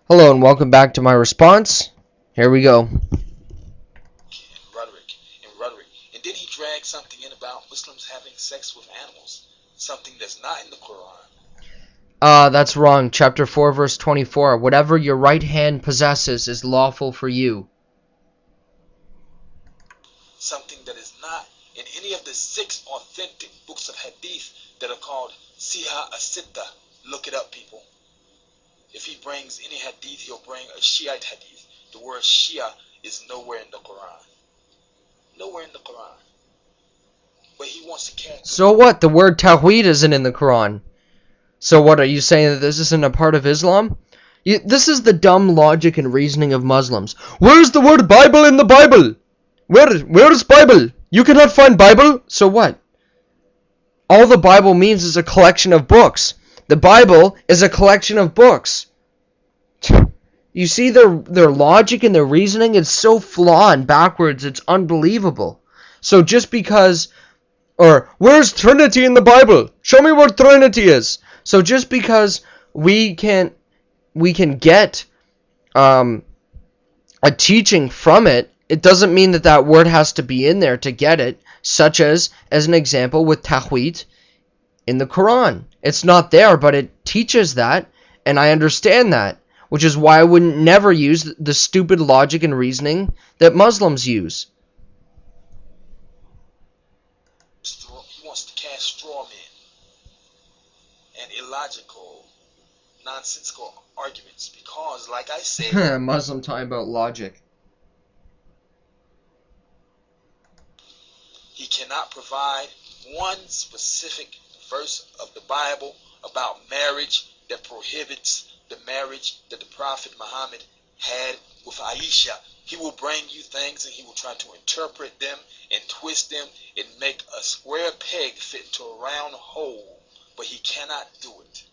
Hello and welcome back to my response. Here we go. In rhetoric. And then he dragged something in about Muslims having sex with animals, something that's not in the Quran. That's wrong. Chapter 4, verse 24. Whatever your right hand possesses is lawful for you. Something that is not in any of the 6 authentic books of hadith that are called Siha Asitta. Look it up, people. If he brings any hadith, he'll bring a Shiite hadith. The word Shia is nowhere in the Quran. Nowhere in the Quran. But he wants to catch. So what? The word Tawheed isn't in the Quran. So what, are you saying that this isn't a part of Islam? This is the dumb logic and reasoning of Muslims. Where's the word Bible in the Bible? Where's Bible? You cannot find Bible? So what? All the Bible means is a collection of books. The Bible is a collection of books. You see their logic and their reasoning? It's so flawed and backwards, it's unbelievable. So just because, or where's Trinity in the Bible? Show me where Trinity is. So just because we can get a teaching from it, it doesn't mean that that word has to be in there to get it, such as an example with Tawheed in the Quran. It's not there, but it teaches that, and I understand that, which is why I wouldn't never use the stupid logic and reasoning that Muslims use. He wants to cast straw men and illogical, nonsensical arguments because, like I said, Muslim talking about logic. He cannot provide one specific verse of the Bible about marriage that prohibits the marriage that the Prophet Muhammad had with Aisha. He will bring you things and he will try to interpret them and twist them and make a square peg fit into a round hole, but he cannot do it.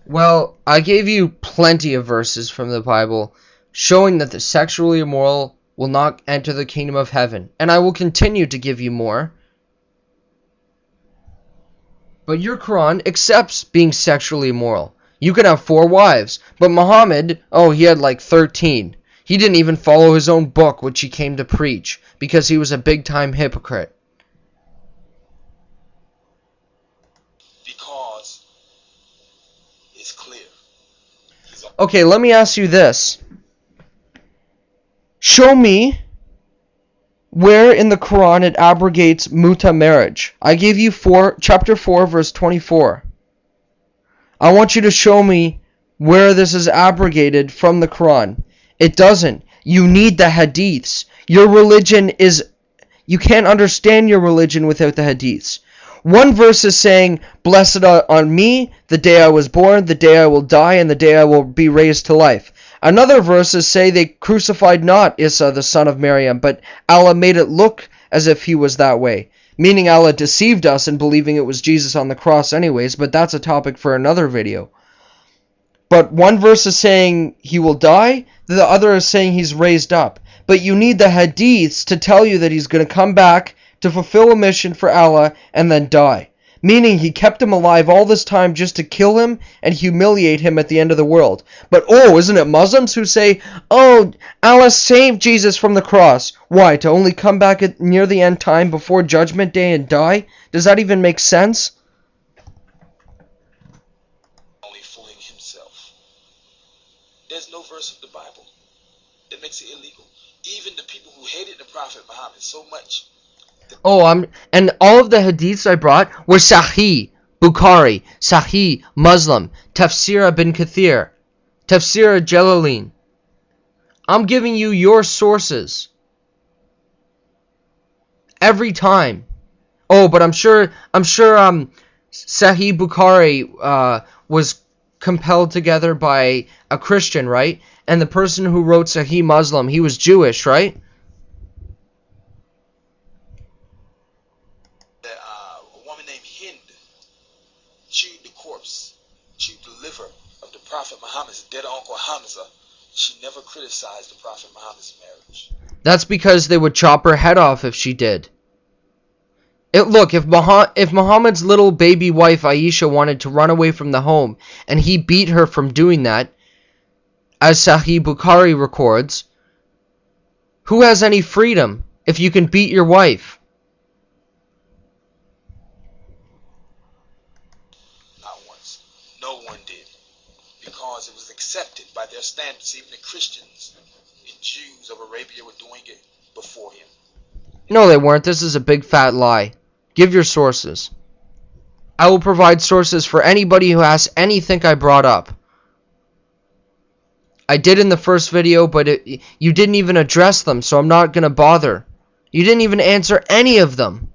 Well, I gave you plenty of verses from the Bible showing that the sexually immoral will not enter the kingdom of heaven, and I will continue to give you more. But your Quran accepts being sexually immoral. You can have 4 wives, but Muhammad, he had like 13. He didn't even follow his own book, which he came to preach, because he was a big-time hypocrite. Because it's clear. Okay, let me ask you this. Show me where in the Quran it abrogates muta marriage. I gave you chapter 4, verse 24. I want you to show me where this is abrogated from the Quran. It doesn't. You need the hadiths. Your religion is... You can't understand your religion without the hadiths. One verse is saying, blessed on me, the day I was born, the day I will die, and the day I will be raised to life. Another verses say they crucified not Isa, the son of Maryam, but Allah made it look as if he was that way. Meaning Allah deceived us in believing it was Jesus on the cross anyways, but that's a topic for another video. But one verse is saying he will die, the other is saying he's raised up. But you need the hadiths to tell you that he's going to come back to fulfill a mission for Allah and then die. Meaning he kept him alive all this time just to kill him and humiliate him at the end of the world. But isn't it Muslims who say, Allah saved Jesus from the cross. Why, to only come back near the end time before Judgment Day and die? Does that even make sense? Only fooling himself. There's no verse of the Bible that makes it illegal. Even the people who hated the Prophet Muhammad so much. And all of the hadiths I brought were Sahih Bukhari, Sahih Muslim, Tafsir ibn Kathir, Tafsir Jalalain. I'm giving you your sources every time. But I'm sure Sahih Bukhari was compelled together by a Christian, right? And the person who wrote Sahih Muslim, he was Jewish, right? Chewed the liver of the Prophet Muhammad's dead uncle Hamza. She never criticized the Prophet Muhammad's marriage. That's because they would chop her head off if she did. Look, if Muhammad's little baby wife Aisha wanted to run away from the home and he beat her from doing that, as Sahih Bukhari records, who has any freedom if you can beat your wife? Not once. No one did. Because it was accepted by their standards. Even the Christians and Jews of Arabia were doing it before him. No, they weren't. This is a big fat lie. Give your sources. I will provide sources for anybody who asks anything I brought up. I did in the first video, but you didn't even address them, so I'm not going to bother. You didn't even answer any of them.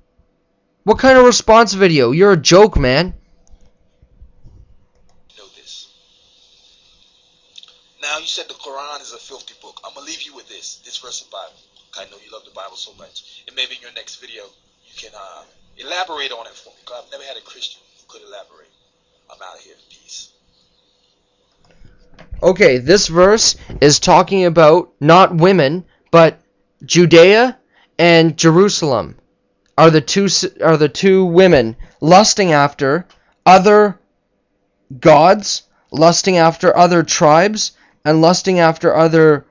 What kind of response video? You're a joke, man. Know this. Now, you said the Quran is a filthy book. I'm going to leave you with this verse of the Bible. I know you love the Bible so much. And maybe in your next video, you can elaborate on it for me. Because I've never had a Christian who could elaborate. I'm out of here. Peace. Okay, this verse is talking about not women, but Judea and Jerusalem are the two women lusting after other gods, lusting after other tribes, and lusting after other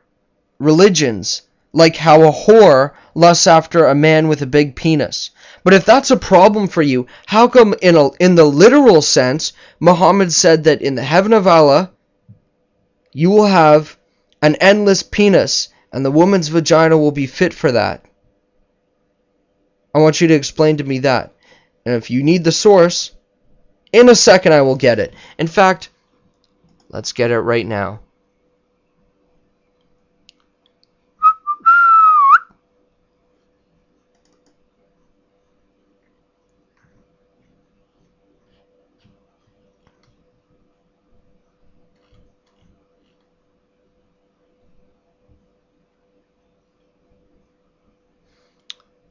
religions, like how a whore lusts after a man with a big penis. But if that's a problem for you, how come in the literal sense, Muhammad said that in the heaven of Allah, you will have an endless penis, and the woman's vagina will be fit for that? I want you to explain to me that. And if you need the source, in a second I will get it. In fact, let's get it right now.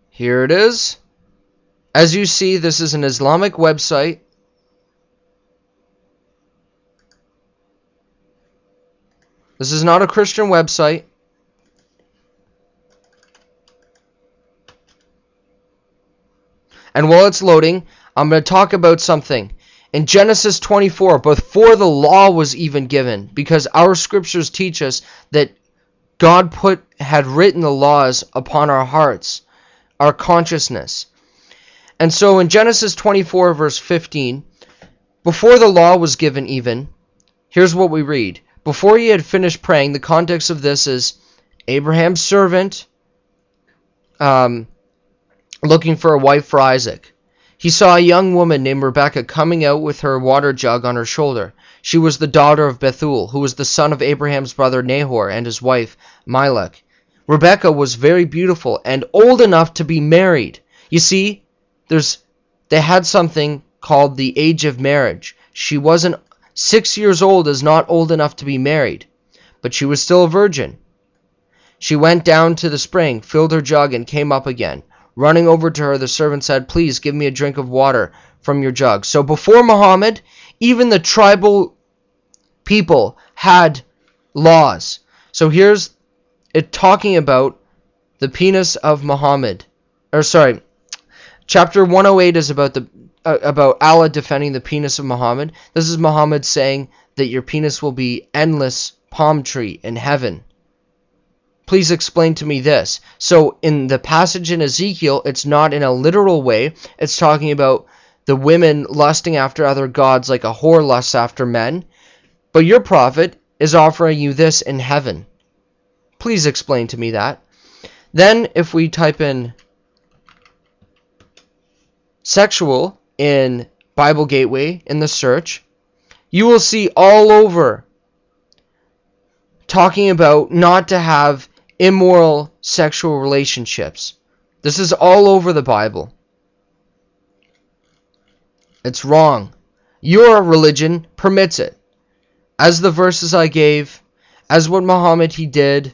Here it is. As you see, this is an Islamic website. This is not a Christian website. And while it's loading, I'm going to talk about something. In Genesis 24, before the law was even given, because our scriptures teach us that God had written the laws upon our hearts, our consciousness. And so in Genesis 24 verse 15, before the law was given even, here's what we read. Before he had finished praying, the context of this is Abraham's servant looking for a wife for Isaac. He saw a young woman named Rebekah coming out with her water jug on her shoulder. She was the daughter of Bethuel, who was the son of Abraham's brother Nahor and his wife Milcah. Rebekah was very beautiful and old enough to be married. You see, they had something called the age of marriage. She wasn't 6 years old, is not old enough to be married, but she was still a virgin. She went down to the spring, filled her jug, and came up again. Running over to her, the servant said, "Please give me a drink of water from your jug." So before Muhammad, even the tribal people had laws. So here's it talking about the penis of Muhammad. Chapter 108 is about Allah defending the penis of Muhammad. This is Muhammad saying that your penis will be endless palm tree in heaven. Please explain to me this. So in the passage in Ezekiel, it's not in a literal way. It's talking about the women lusting after other gods like a whore lusts after men. But your prophet is offering you this in heaven. Please explain to me that. Then if we type in sexual in Bible Gateway in the search, you will see all over talking about not to have immoral sexual relationships. This is all over the Bible. It's wrong. Your religion permits it. As the verses I gave, as what Muhammad he did.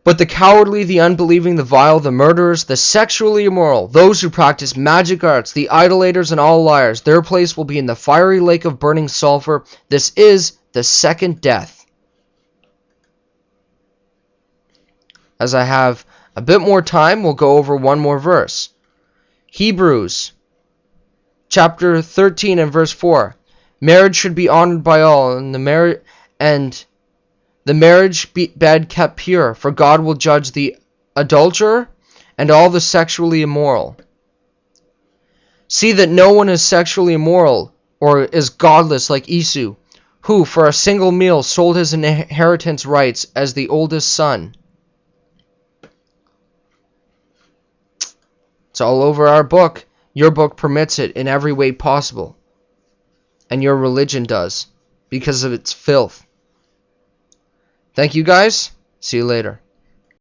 But the cowardly, the unbelieving, the vile, the murderers, the sexually immoral, those who practice magic arts, the idolaters, and all liars, their place will be in the fiery lake of burning sulfur. This is the second death. As I have a bit more time, we'll go over one more verse. Hebrews chapter 13 and verse 4. Marriage should be honored by all, and the marriage bed kept pure, for God will judge the adulterer and all the sexually immoral. See that no one is sexually immoral or is godless like Esau, who for a single meal sold his inheritance rights as the oldest son. It's all over our book. Your book permits it in every way possible. And your religion does, because of its filth. Thank you guys. See you later.